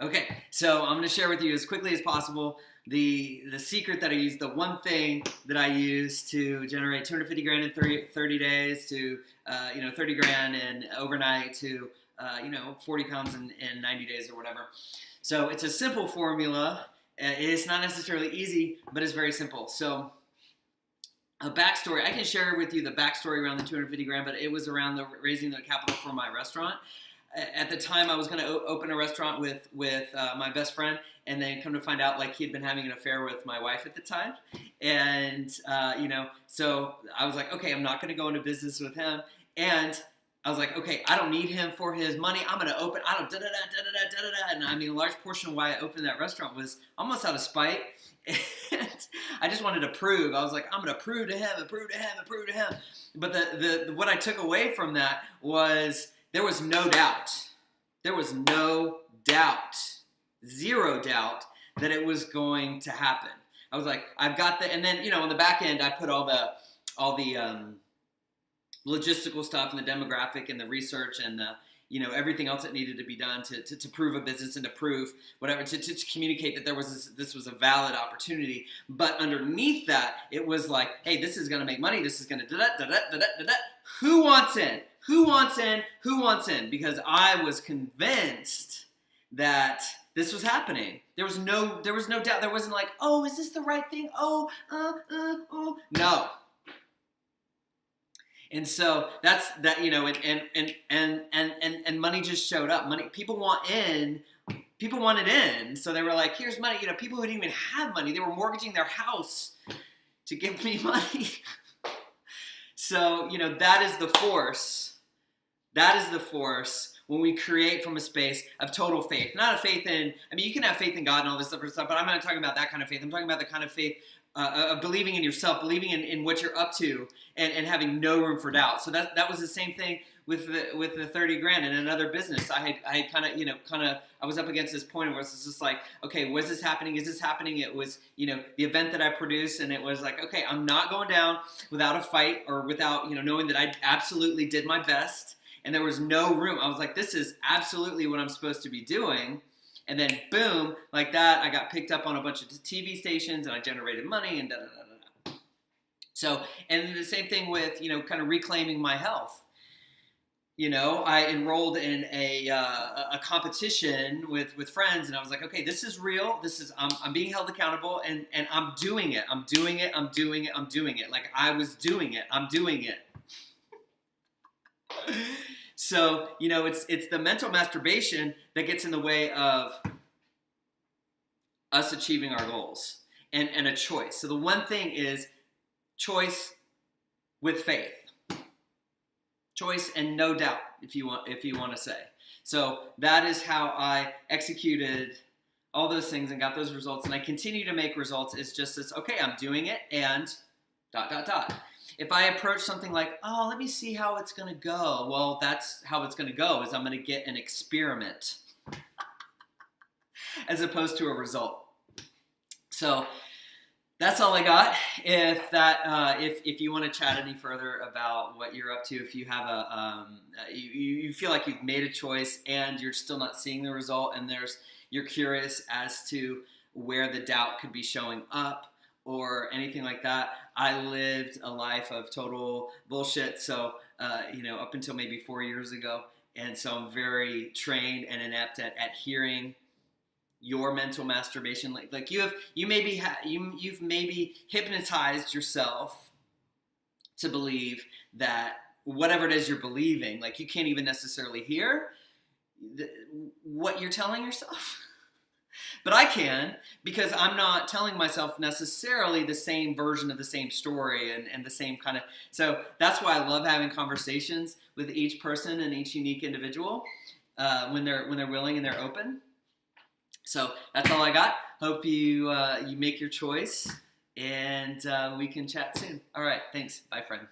Okay, so I'm going to share with you as quickly as possible the secret that I use, the one thing that I use to generate 250 grand in 30 days to 30 grand in overnight to 40 pounds in 90 days or whatever. So it's a simple formula. It's not necessarily easy, but it's very simple. So a backstory, I can share with you the backstory around the 250 grand, but it was around the raising the capital for my restaurant. At the time, I was going to open a restaurant with my best friend, and then come to find out, like, he'd been having an affair with my wife at the time, and so I was like, okay, I'm not going to go into business with him, and I was like, okay, I don't need him for his money. I'm going to open. I don't da da da da da da da da. And I mean, a large portion of why I opened that restaurant was almost out of spite. And I just wanted to prove. I was like, I'm going to prove to him and prove to him and prove to him. But the what I took away from that was there was no doubt. There was no doubt, zero doubt that it was going to happen. I was like, I've got the, and then on the back end, I put all the logistical stuff and the demographic and the research and the everything else that needed to be done to prove a business and to prove whatever to communicate that this was a valid opportunity. But underneath that, it was like, hey, this is going to make money. This is going to da da da da da da. Who wants in? Who wants in? Who wants in? Because I was convinced that this was happening. There was no doubt. There wasn't like, oh, is this the right thing? Oh, no. And so that's that, and money just showed up. Money, people want in, people wanted in. So they were like, here's money. People who didn't even have money, they were mortgaging their house to give me money. So, that is the force. That is the force when we create from a space of total faith. Not a faith in, you can have faith in God and all this other stuff, but I'm not talking about that kind of faith. I'm talking about the kind of faith of believing in yourself, believing in what you're up to, and having no room for doubt. So that was the same thing with the 30 grand in another business. I was up against this point where it's just like, okay, was this happening? Is this happening? It was, the event that I produced, and it was like, okay, I'm not going down without a fight or without, knowing that I absolutely did my best, and there was no room. I was like, this is absolutely what I'm supposed to be doing. And then boom, like that, I got picked up on a bunch of TV stations, and I generated money, and da da da da. So, and the same thing with kind of reclaiming my health. I enrolled in a competition with friends, and I was like, okay, this is real. I'm being held accountable, and I'm doing it. I'm doing it. I'm doing it. I'm doing it. Like I was doing it. I'm doing it. So, it's the mental masturbation that gets in the way of us achieving our goals and a choice. So the one thing is choice with faith. Choice and no doubt, if you want to say. So that is how I executed all those things and got those results, and I continue to make results. It's just this, okay, I'm doing it, and ... If I approach something like, oh, let me see how it's going to go, well, that's how it's going to go, is I'm going to get an experiment as opposed to a result. So that's all I got. If you want to chat any further about what you're up to, if you have you feel like you've made a choice and you're still not seeing the result, and you're curious as to where the doubt could be showing up, or anything like that. I lived a life of total bullshit, so up until maybe 4 years ago, and so I'm very trained and inept at hearing your mental masturbation. Like you've maybe hypnotized yourself to believe that whatever it is you're believing, like you can't even necessarily hear what you're telling yourself. But I can, because I'm not telling myself necessarily the same version of the same story and the same kind of... So that's why I love having conversations with each person and each unique individual when they're willing and they're open. So that's all I got. Hope you make your choice, and we can chat soon. All right, thanks. Bye, friend.